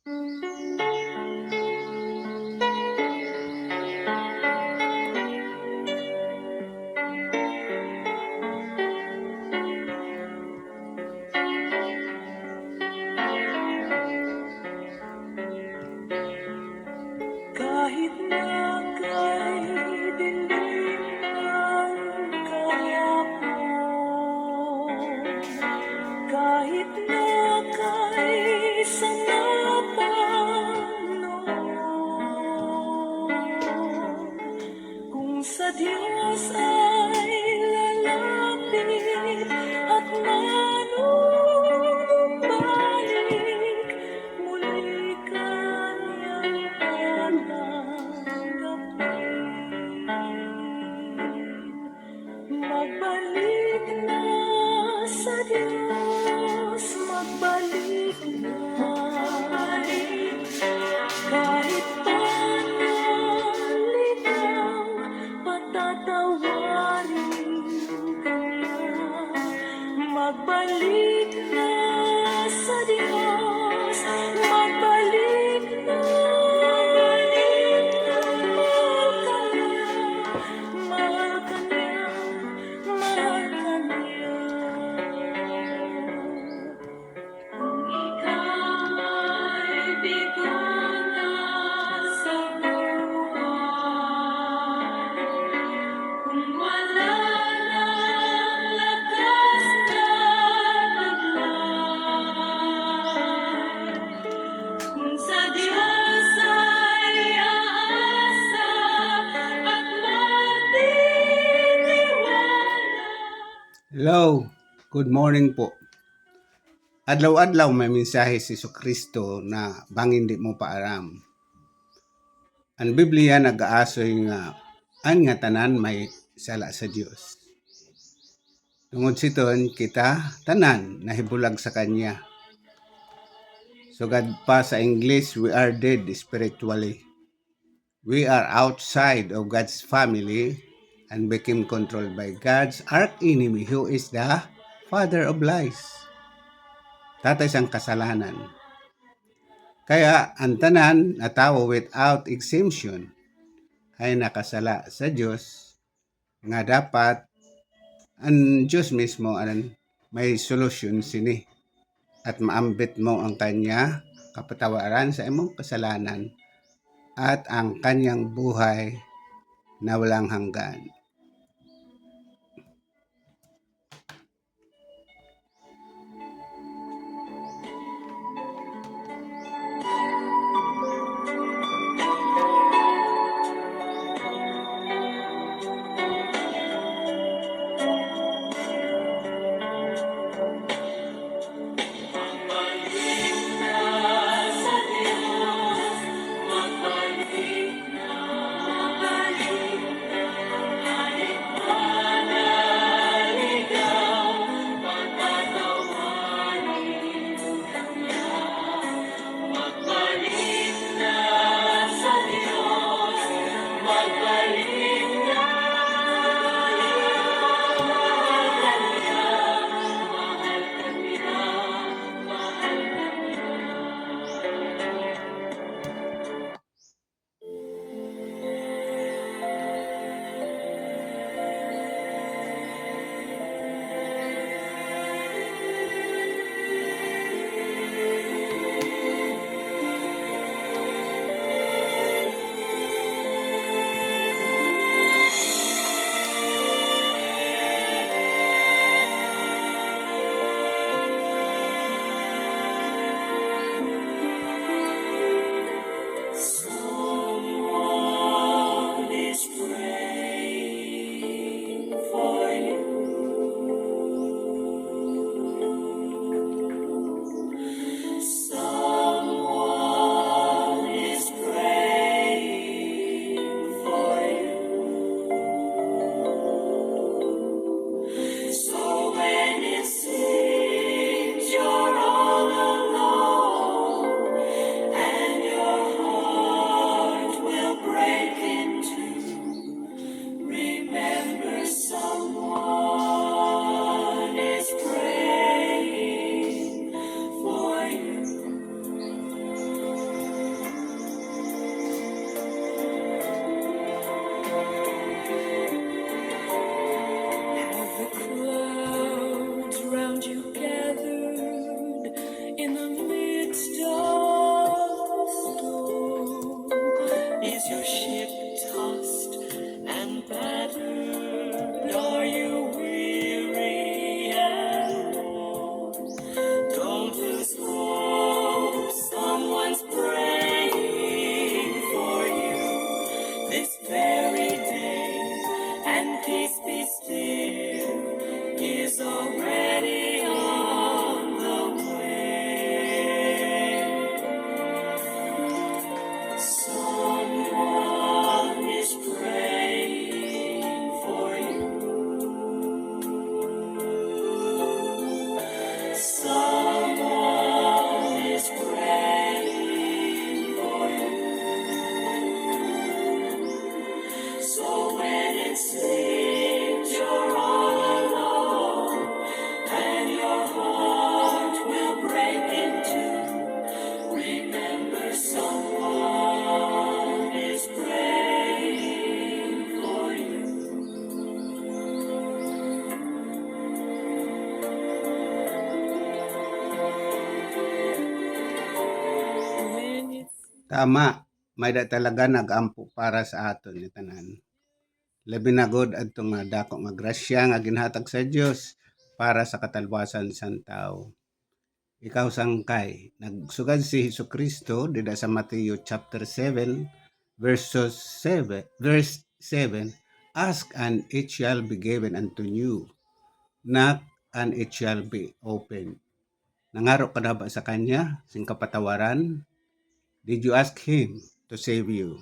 Kahit na kay dilim ng kahapon, kahit na kay sanapan noon, kung sa Diyos ay lalapit at manunumbalik, muli kanyang tatanggapin. Magbalik na sa Diyos, magbalik na. Kahit pa nalinaw, patatawarin ka niya. Magbalik na sa Diyos, magbalik na. Mahal ka niya, mahal ka niya. Kung ikaw ay bigo na sa buhay, kung wala nang lakas na maglay, kung sa Diyos ay aasa at magtitiwala. Hello, good morning po. Adlaw-adlaw may mensahe si Jesucristo na bangin di mo paaram. Ang Biblia nag-aasoy nga an nga tanan may sala sa Dios. Tungod siton kita tanan nahibulag sa Kanya. Sugad pa sa English, we are dead spiritually. We are outside of God's family and became controlled by God's arch-enemy who is the father of lies. Tatay sang kasalanan. Kaya ang tanan na tao without exemption ay nakasala sa Diyos nga dapat ang Diyos mismo ang may solusyon sini at maambit mo ang kanya kapatawaran sa imong kasalanan at ang kanyang buhay na walang hanggan. Tama, may da talaga nag-ampo para sa aton ni tanan. Labi na gud adtong nga dako nga grasya nga ginhatag sa Dios para sa katalwasan sang tao. Ikaw sangkay, nagsugad si Hesukristo dida sa Mateo chapter 7 verse 7, ask and it shall be given unto you, knock and it shall be opened. Nangaro ka na ba sa kanya sing kapatawaran? Did you ask him to save you?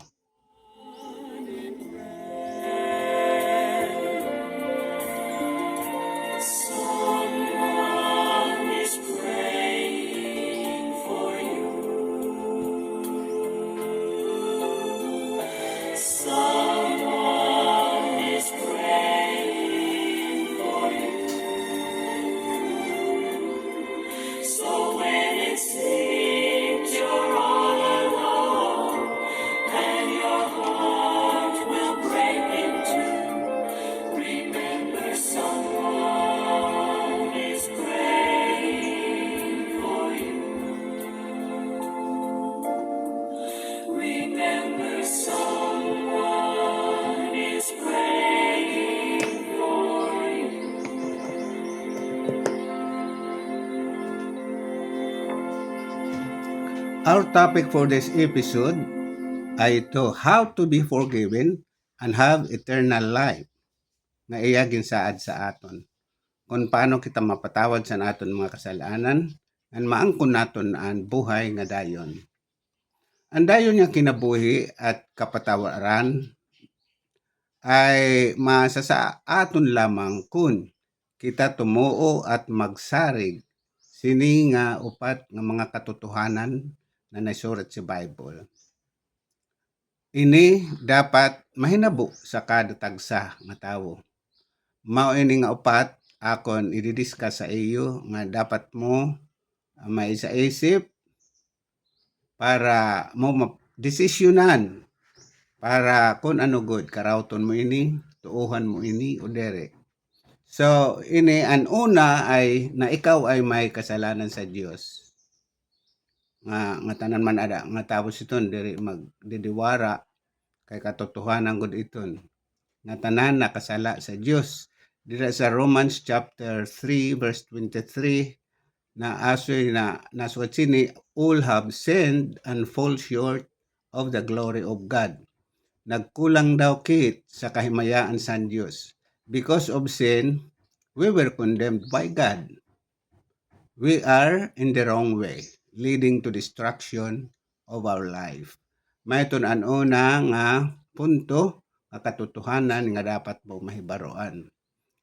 Someone is praying for you. Someone is praying for you. So when it seems you're all alone and your heart will break in two, remember someone is praying for you. Remember someone is praying for you. Our topic for this episode ay ito, how to be forgiven and have eternal life, nga iya ginsaad sa aton. Kung paano kita mapatawad sa aton mga kasalanan, and maangkon naton ang buhay nga dayon. Ang dayon nga kinabuhi at kapatawaran ay masa sa aton lamang kun kita tumuo at magsarig sini nga upat nga mga katotohanan na nasurat sa Bible. Ini dapat mahinabo sa kada tagsa nga tawo. Mao ini nga upat akon i-discuss sa iyo nga dapat mo may isip para mo desisyonan para kung ano good karawton mo ini, tuuhan mo ini o dere. So ini ang una ay na ikaw ay may kasalanan sa Dios. Nga tanan man ada nga tapos iton diri magdidiwara kay katotohanan gud iton nga tanan nakasala sa Dios. Dira sa Romans chapter 3 verse 23 na asoy na nasulat sini, all have sinned and fall short of the glory of God. Nagkulang daw kit sa kahimayaan sa Dios. Because of sin, we were condemned by God. We are in the wrong way, leading to destruction of our life. May an una nga punto, nga katotohanan nga dapat mo mahibaroan.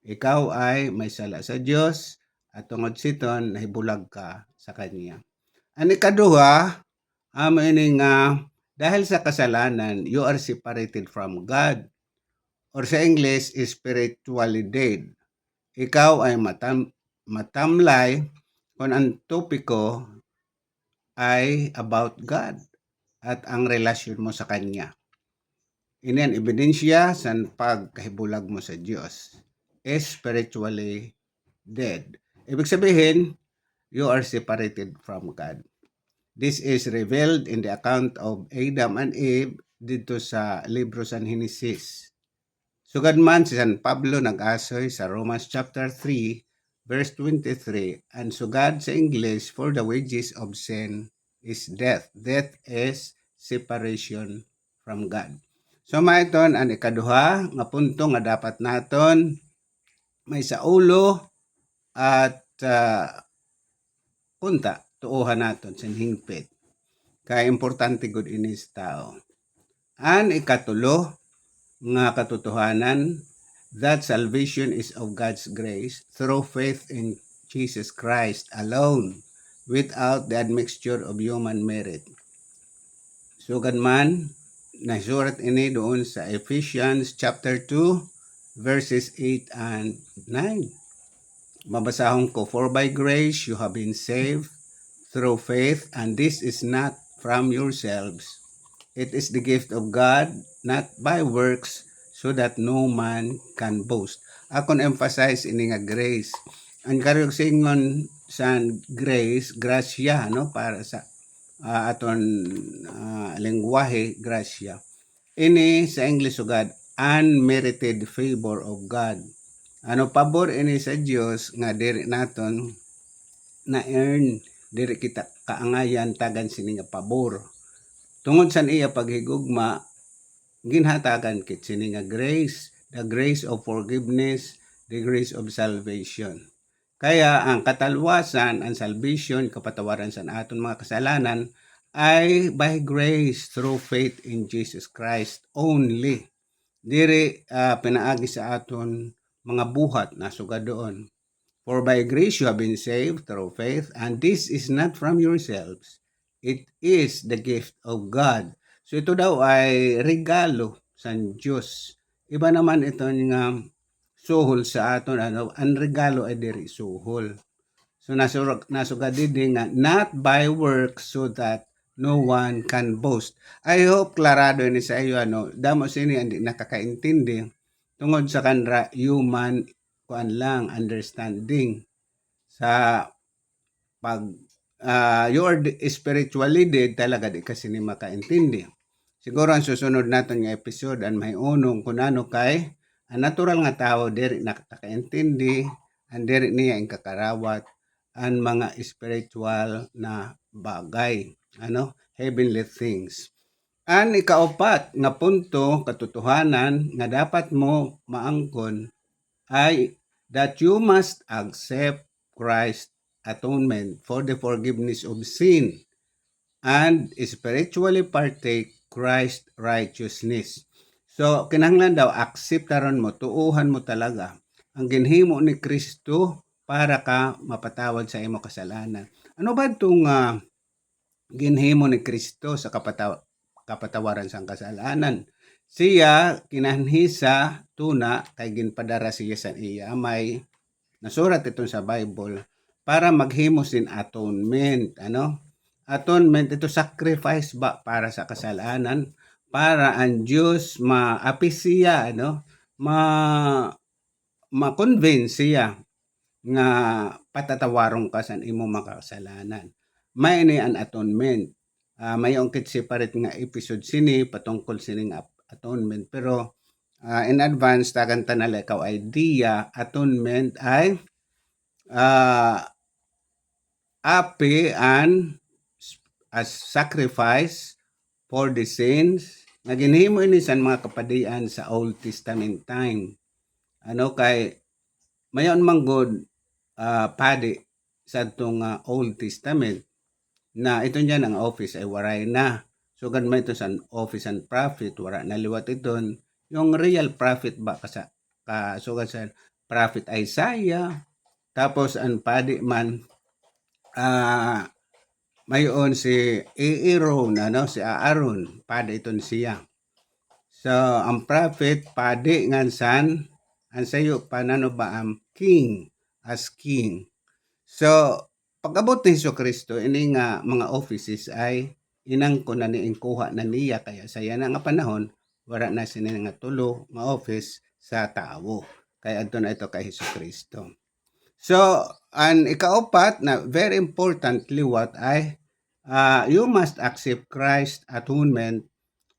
Ikaw ay may sala sa Dios at tungod siton nahibulag ka sa Kanya. Ang ikaduha, ini nga dahil sa kasalanan, you are separated from God. Or sa English, spiritually dead. Ikaw ay matamlay kung ang topiko ay about God at ang relasyon mo sa Kanya. Ini ang ebidensya sa pagkahibulag mo sa Diyos. Spiritually dead. Ibig sabihin, you are separated from God. This is revealed in the account of Adam and Eve dito sa libro sa Genesis. Sugad man si San Pablo nag-asoy sa Romans chapter 3 verse 23, and sugad sa English, for the wages of sin is death. Death is separation from God. So maiton ang ikaduha nga punto nga dapat naton may sa ulo at punta tuuhan naton sa hingpit. Kaya importante gud ini sa tao. Ang ikatulo nga katotohanan, that salvation is of God's grace through faith in Jesus Christ alone, without the admixture of human merit. Sugad man, nasurat ini doon sa Ephesians chapter 2 verses 8 and 9. Mabasahon ko, for by grace you have been saved through faith, and this is not from yourselves. It is the gift of God, not by works, so that no man can boast. Akon emphasize ini nga grace. Ang karog singon sa grace, grasya, no, para sa aton lengguwahe grasya. Ini sa English ugad unmerited favor of God. Ano pabor ini sa Dios nga diri naton na earn, diri kita kaangayan tagan sini nga pabor. Tungod sa iya paghigugma ginhatagan kit sini nga grace, the grace of forgiveness, the grace of salvation. Kaya ang katalwasan, ang salvation, kapatawaran sa aton mga kasalanan ay by grace through faith in Jesus Christ only. Diri pinaagi sa aton mga buhat na sugad doon. For by grace you have been saved through faith, and this is not from yourselves. It is the gift of God. So ito daw ay regalo sa Diyos. Iba naman ito nga suhol sa aton, ang regalo ay diri suhol. So nasugad din nga not by works so that no one can boast. I hope klarado ni sa iyo damo sini hindi nakakaintindi tungod sa kanra human kuan lang understanding sa pag you are spiritually dead talaga di kasi ni makaintindi. Siguro ang susunod naton nga episode ang may unong kunano kay ang natural nga tao diri nakakaintindi ang diri niya ang kakarawat ang mga spiritual na bagay, heavenly things. Ang ikaapat nga punto, katotohanan nga dapat mo maangkon ay that you must accept Christ's atonement for the forgiveness of sin and spiritually partake Christ's righteousness. So, kinahanglan daw, akseptaron mo, tuuhan mo talaga ang ginhimo ni Kristo para ka mapatawad sa imo kasalanan. Ano ba itong ginhimo ni Kristo sa kapatawaran sa kasalanan? Siya kinanhisa tuna kay ginpadara siya sa iya may nasurat ito sa Bible para maghimo sin atonement. Atonement ito sacrifice ba para sa kasalanan para ang Diyos ma-appease siya, ma-convince siya nga patatawaron ka sa imong mga kasalanan. May ni an atonement. May ungkit separate nga episode sini patungkol sini nga atonement pero in advance tagan tanala ikaw idea atonement ay api and as sacrifice for the sins nga ginhimo ini sa mga kapadian sa Old Testament time. Kay mayon manggod padi sa itong Old Testament na ito niyan ang office ay waray na. So ganun ito sa office and prophet, wala na liwat iton. Yung real prophet ba kasugad sa prophet Isaiah, tapos ang padi man mayon si Aaron, si Aaron, padi iton siya. So ang prophet padi ngan san ang sayo panano ba ang king as king. So pag-abot ni Jesucristo ini nga mga offices ay inang ko na niingkuha na niya kaya saya na nga panahon wala na sini nga tulo nga office sa tao. Kaya adto na ito kay Jesucristo. So ang ikaapat na very important liwat ay you must accept Christ's atonement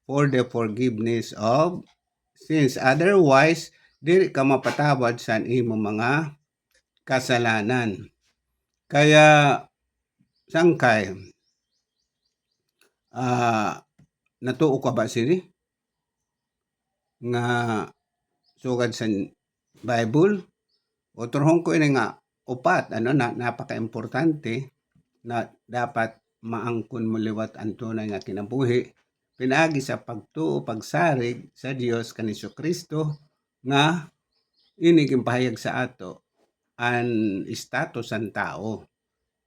for the forgiveness of sins. Otherwise, dili ka mapatawad sa imo mga kasalanan. Kaya sangkay natuo ka ba sini nga sugad sa Bible o turhong ko ini nga upat na napaka-importante na dapat maangkon mo liwat ang tunay nga kinabuhi pinaagi sa pagtuo pagsarig sa Dios kani Kristo nga ini gimpahayag sa ato ang status ang tao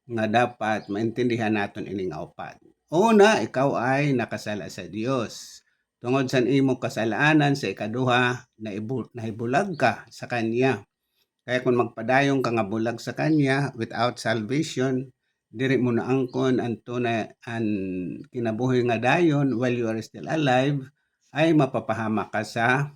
nga dapat maintindihan naton ini nga upat. Una, ikaw ay nakasala sa Dios. Tungod sa imong kasalanan sa ikaduha nahibulag ka sa Kanya. Kaya kung magpadayong ka nga bulag sa Kanya without salvation, diri mo na angkon ang tunay ang kinabuhi nga dayon while you are still alive ay mapapahama ka sa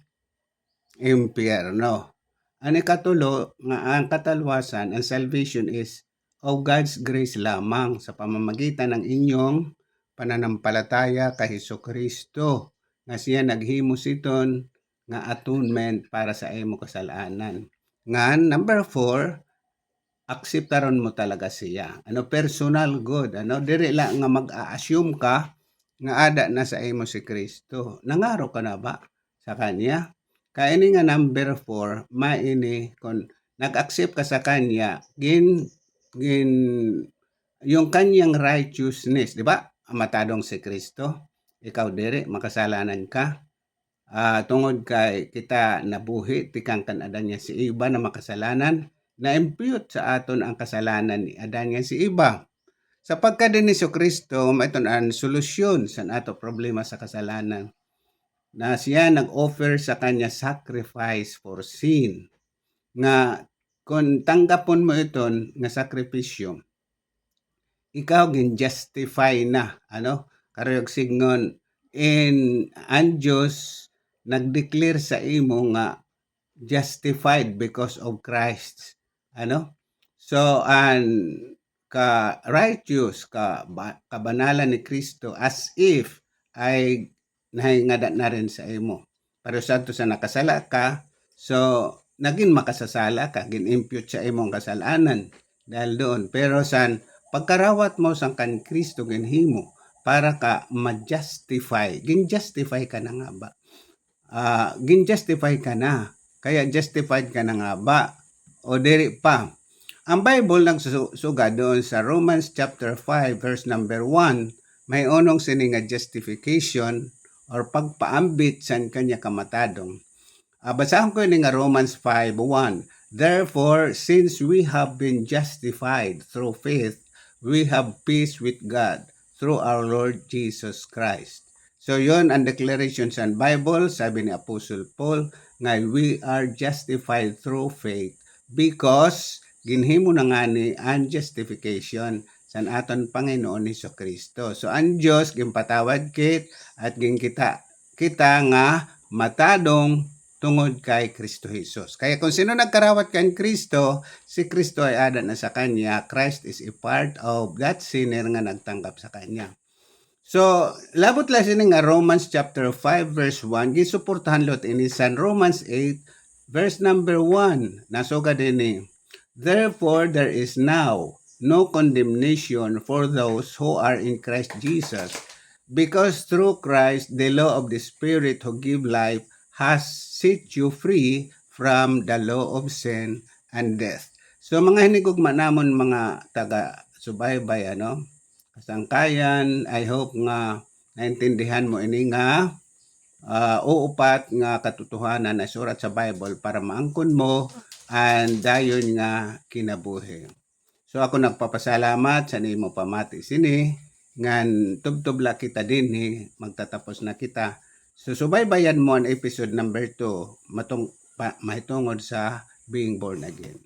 impyerno. Ang ikatulo nga ang katalwasan, ang salvation is of God's grace lamang sa pamamagitan ng inyong pananampalataya kay Hesukristo nga siya naghimo siton nga atonement para sa imo kasalanan. Nga number 4, akseptaron mo talaga siya. Personal good. Dili lang nga mag-a-assume ka nga ada na sa imo si Kristo. Nangaro ka na ba sa Kanya? Kaini nga number 4, maini kung nag-accept ka sa Kanya, gin yung Kanyang righteousness, di ba? Matadong si Kristo. Ikaw diri, makasalanan ka. Tungod kay kita nabuhi, tikang kan Adan niya si Eva na makasalanan, na-impute sa aton ang kasalanan ni Adan niya si Eva. Sa pagka din ni Kristo, maiton ang solusyon sa ato problema sa kasalanan. Na siya nag-offer sa kanya sacrifice for sin. Nga kung tanggapon mo iton nga sakripisyo, ikaw gin-justify na. Karayog signon, ang Diyos nag-declare sa imo nga justified because of Christ. So, ka righteous, kabanalan ni Kristo as if ay nahingada na rin sa imo. Pero santo sa nakasala ka, so naging makasasala ka, gin-impute sa imong kasalanan dahil doon. Pero pagkarawat mo sang kan Kristo ginhimo para ka ma-justify. Gin-justify ka na nga ba? Gin-justify ka na. Kaya justified ka na nga ba? O diri pa. Ang Bible nagsusuga doon sa Romans chapter 5 verse number 1, may unong sini nga justification or pagpaambit san kanya kamatadong. Basahan ko ni nga Romans 5:1. Therefore, since we have been justified through faith, we have peace with God through our Lord Jesus Christ. So yon ang declaration sa Bible, sabi ni Apostle Paul, nga we are justified through faith because ginhimo na nga ni ang justification sa aton Panginoon Hesukristo. So ang Dios ginpatawad kit at kita nga matadong tungod kay Kristo Jesus. Kaya kung sino nagkarawat kay Kristo, si Kristo ay ada na sa kanya. Christ is a part of that sinner nga nagtanggap sa kanya. So, labot lang sini nga Romans chapter 5 verse 1, gisuportahan lot ini sa Romans 8 verse number 1. Nasuga din ni, therefore there is now no condemnation for those who are in Christ Jesus, because through Christ the law of the Spirit who give life has set you free from the law of sin and death. So mga hinigugma namon mga taga-subaybay, kasangkayan, I hope nga naintindihan mo ini nga uupat nga katotohanan na surat sa Bible para maangkon mo and dayon nga kinabuhi. So ako nagpapasalamat sa nimo pamati sini ngan tubtubla kita dinhi, magtatapos na kita. So subaybayan mo ang episode number 2 mahitungod sa being born again.